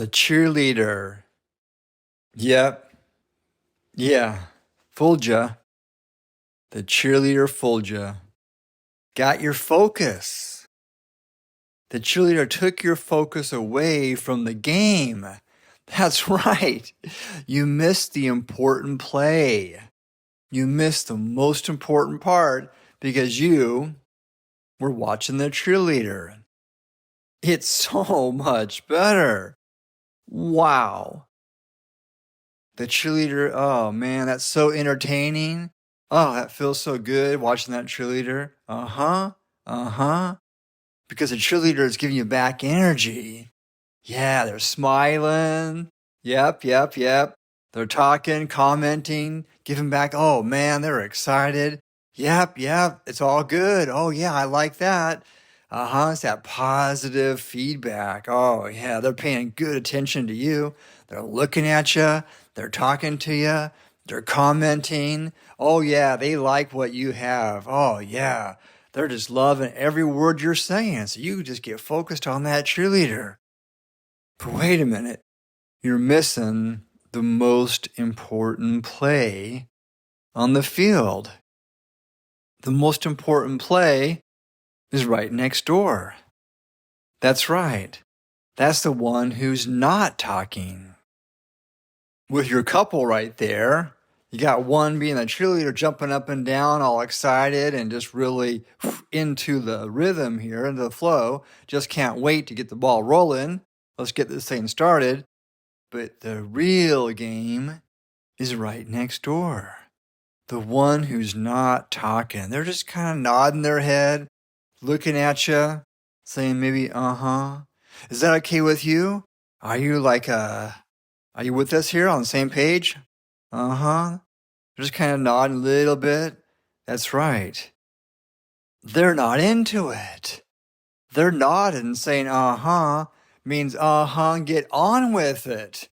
The cheerleader. Yep. Yeah. Fooled ya. The cheerleader fooled ya. Got your focus. The cheerleader took your focus away from the game. That's right. You missed the important play. You missed the most important part because you were watching the cheerleader. It's so much better. Wow. The cheerleader, oh man, that's so entertaining. Oh, that feels so good watching that cheerleader. Uh-huh. Uh-huh. Because the cheerleader is giving you back energy. Yeah, they're smiling. Yep. They're talking, commenting, giving back. Oh man, they're excited. Yep. It's all good. Oh yeah, I like that. Uh-huh. It's that positive feedback. Oh yeah, they're paying good attention to you. They're looking at you. They're talking to you. They're commenting. Oh yeah, they like what you have. Oh yeah. They're just loving every word you're saying. So you just get focused on that cheerleader. But wait a minute. You're missing the most important play on the field. The most important play is right next door. That's right. That's the one who's not talking. With your couple right there, you got one being a cheerleader jumping up and down, all excited and just really into the rhythm here, into the flow. Just can't wait to get the ball rolling. Let's get this thing started. But the real game is right next door. The one who's not talking. They're just kind of nodding their head, looking at you, saying maybe, uh-huh. Is that okay with you? Are you with us here on the same page? Uh-huh. They're just kind of nodding a little bit. That's right. They're not into it. They're nodding, saying, uh-huh, means, uh-huh, get on with it.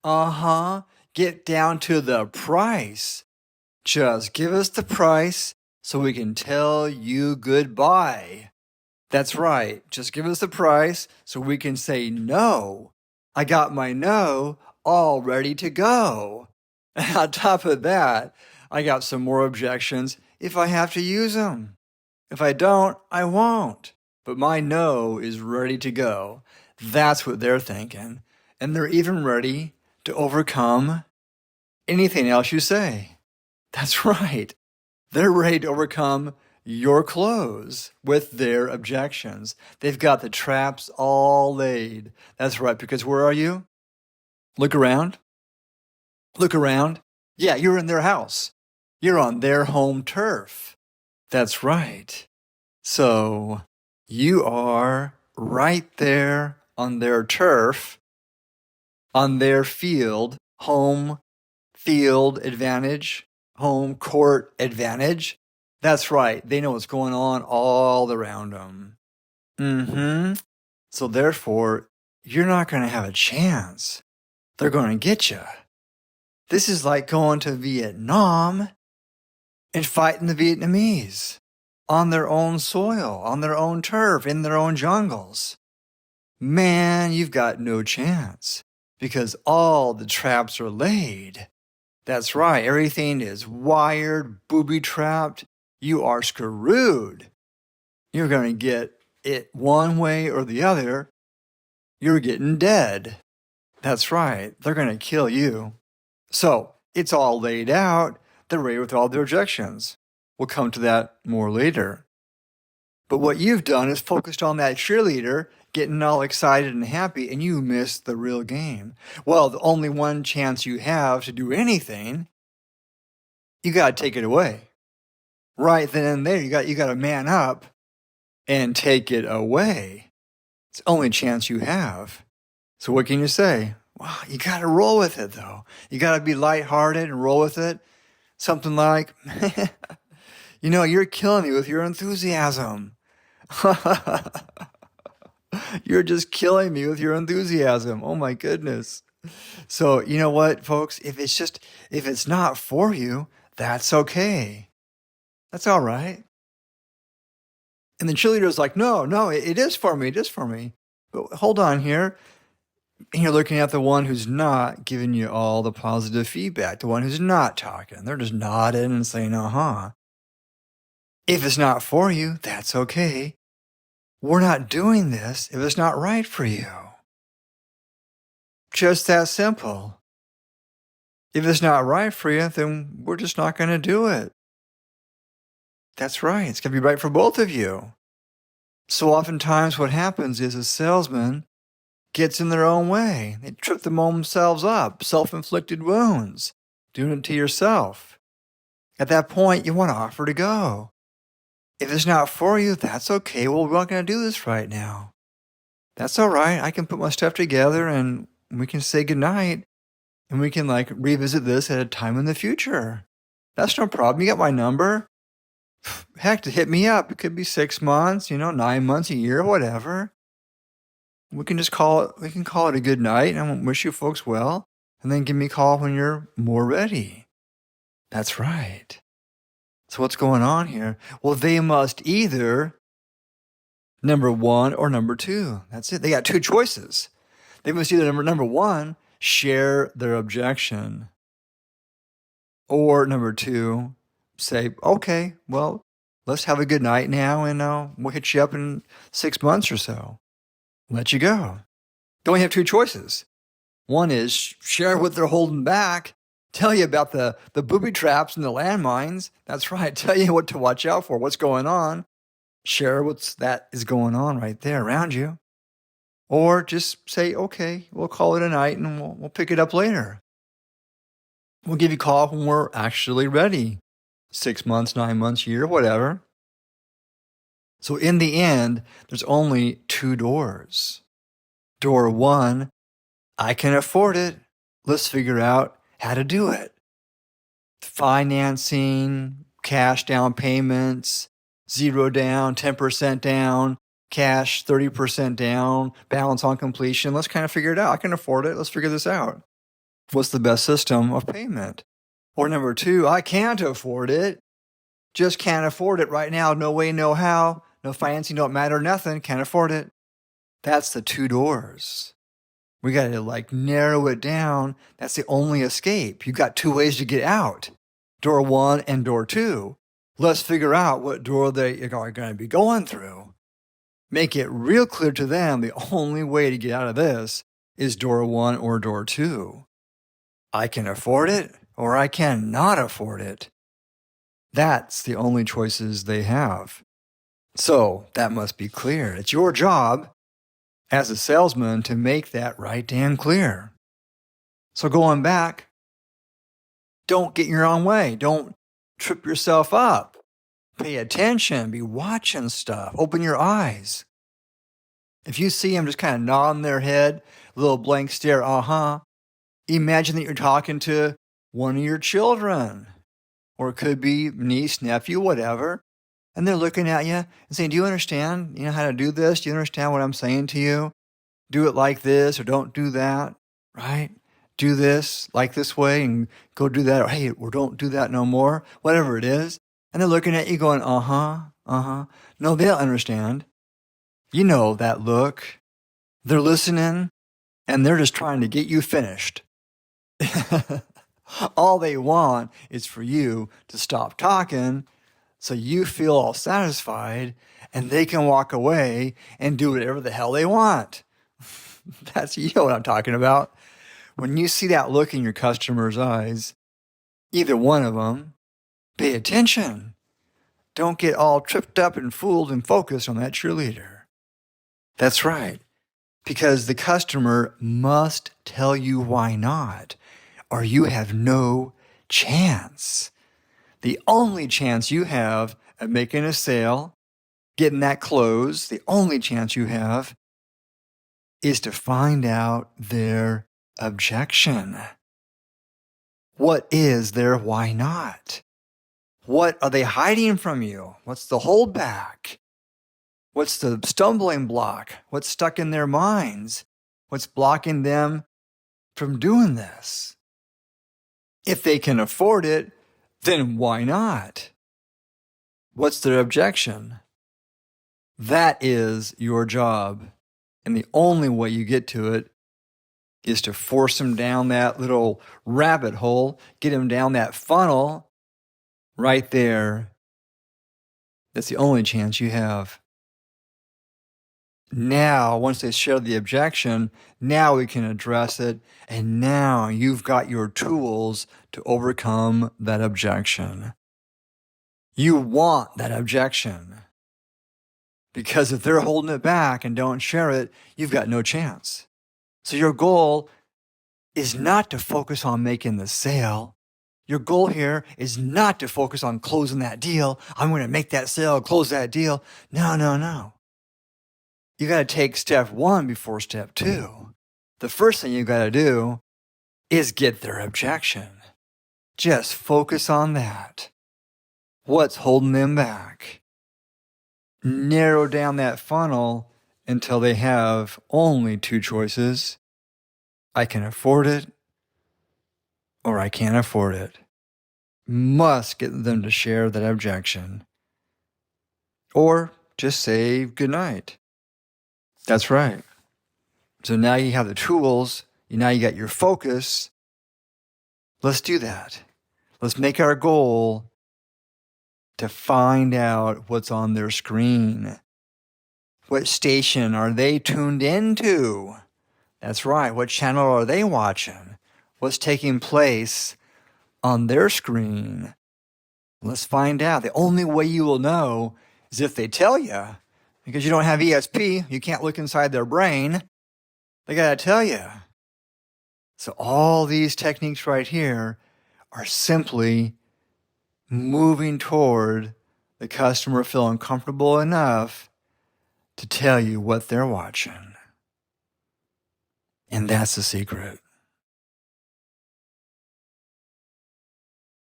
Uh-huh, get down to the price. Just give us the price so we can tell you goodbye. That's right. Just give us the price so we can say no. I got my no all ready to go. And on top of that, I got some more objections if I have to use them. If I don't, I won't. But my no is ready to go. That's what they're thinking. And they're even ready to overcome anything else you say. That's right. They're ready to overcome your close with their objections. They've got the traps all laid. That's right, because where are you? Look around. Look around. Yeah, you're in their house. You're on their home turf. That's right. So you are right there on their turf, on their field, home field advantage, home court advantage. That's right. They know what's going on all around them. So therefore, you're not going to have a chance. They're going to get you. This is like going to Vietnam and fighting the Vietnamese on their own soil, on their own turf, in their own jungles. Man, you've got no chance because all the traps are laid. That's right. Everything is wired, booby-trapped. You are screwed. You're going to get it one way or the other. You're getting dead. That's right. They're going to kill you. So it's all laid out. They're ready with all their objections. We'll come to that more later. But what you've done is focused on that cheerleader getting all excited and happy, and you missed the real game. Well, the only one chance you have to do anything, you got to take it away. Right then and there, you got to man up and take it away. It's the only chance you have. So what can you say? Well, you got to roll with it, though. You got to be lighthearted and roll with it. Something like, you're killing me with your enthusiasm. You're just killing me with your enthusiasm. Oh my goodness. So you know what, folks? If it's not for you, that's okay. That's all right. And the cheerleader's like, no, it is for me. It is for me. But hold on here. And you're looking at the one who's not giving you all the positive feedback, the one who's not talking. They're just nodding and saying, uh-huh. If it's not for you, that's okay. We're not doing this if it's not right for you. Just that simple. If it's not right for you, then we're just not going to do it. That's right. It's going to be right for both of you. So oftentimes what happens is a salesman gets in their own way. They trip themselves up, self-inflicted wounds, doing it to yourself. At that point, you want to offer to go. If it's not for you, that's okay. Well, we're not going to do this right now. That's all right. I can put my stuff together and we can say goodnight and we can revisit this at a time in the future. That's no problem. You got my number. Heck, to hit me up. It could be 6 months, 9 months, a year, whatever. We can just call it a good night and I wish you folks well. And then give me a call when you're more ready. That's right. So what's going on here? Well, they must either number one or number two. That's it. They got two choices. They must either number one, share their objection. Or number two, say, okay, well, let's have a good night now and we'll hit you up in 6 months or so. Let you go. They only have two choices. One is share what they're holding back, tell you about the booby traps and the landmines. That's right. Tell you what to watch out for, what's going on. Share that is going on right there around you. Or just say, okay, we'll call it a night and we'll pick it up later. We'll give you a call when we're actually ready. 6 months, 9 months, year, whatever. So in the end, there's only two doors. Door one, I can afford it. Let's figure out how to do it. Financing, cash down payments, 0 down, 10% down, cash 30% down, balance on completion. Let's kind of figure it out. I can afford it. Let's figure this out. What's the best system of payment? Or number two, I can't afford it. Just can't afford it right now. No way, no how. No financing, don't matter, nothing. Can't afford it. That's the two doors. We got to narrow it down. That's the only escape. You've got two ways to get out. Door one and door two. Let's figure out what door they are going to be going through. Make it real clear to them the only way to get out of this is door one or door two. I can afford it or I cannot afford it. That's the only choices they have. So that must be clear. It's your job as a salesman to make that right damn clear. So going back, don't get in your own way. Don't trip yourself up. Pay attention. Be watching stuff. Open your eyes. If you see them just kind of nodding their head, a little blank stare, imagine that you're talking to one of your children. Or it could be niece, nephew, whatever. And they're looking at you and saying, do you understand, how to do this? Do you understand what I'm saying to you? Do it like this or don't do that, right? Do this like this way and go do that. Or, hey, or don't do that no more, whatever it is. And they're looking at you going, No, they don't understand. You know that look. They're listening and they're just trying to get you finished. All they want is for you to stop talking so you feel all satisfied and they can walk away and do whatever the hell they want. That's, you know what I'm talking about. When you see that look in your customer's eyes, either one of them, pay attention. Don't get all tripped up and fooled and focused on that cheerleader. That's right. Because the customer must tell you why not, or you have no chance. The only chance you have at making a sale, getting that close, the only chance you have is to find out their objection. What is their why not? What are they hiding from you? What's the holdback? What's the stumbling block? What's stuck in their minds? What's blocking them from doing this? If they can afford it, then why not? What's their objection? That is your job. And the only way you get to it is to force them down that little rabbit hole, get them down that funnel right there. That's the only chance you have. Now, once they share the objection, now we can address it, and now you've got your tools to overcome that objection. You want that objection, because if they're holding it back and don't share it, you've got no chance. So your goal is not to focus on making the sale. Your goal here is not to focus on closing that deal. I'm going to make that sale, close that deal. No. You got to take step 1 before step 2. The first thing you got to do is get their objection. Just focus on that. What's holding them back? Narrow down that funnel until they have only 2 choices. I can afford it, or I can't afford it. Must get them to share that objection. Or just say goodnight. That's right. So now you have the tools. Now you got your focus. Let's do that. Let's make our goal to find out what's on their screen. What station are they tuned into? That's right. What channel are they watching? What's taking place on their screen? Let's find out. The only way you will know is if they tell you. Because you don't have ESP, you can't look inside their brain. They got to tell you. So all these techniques right here are simply moving toward the customer feeling comfortable enough to tell you what they're watching. And that's the secret.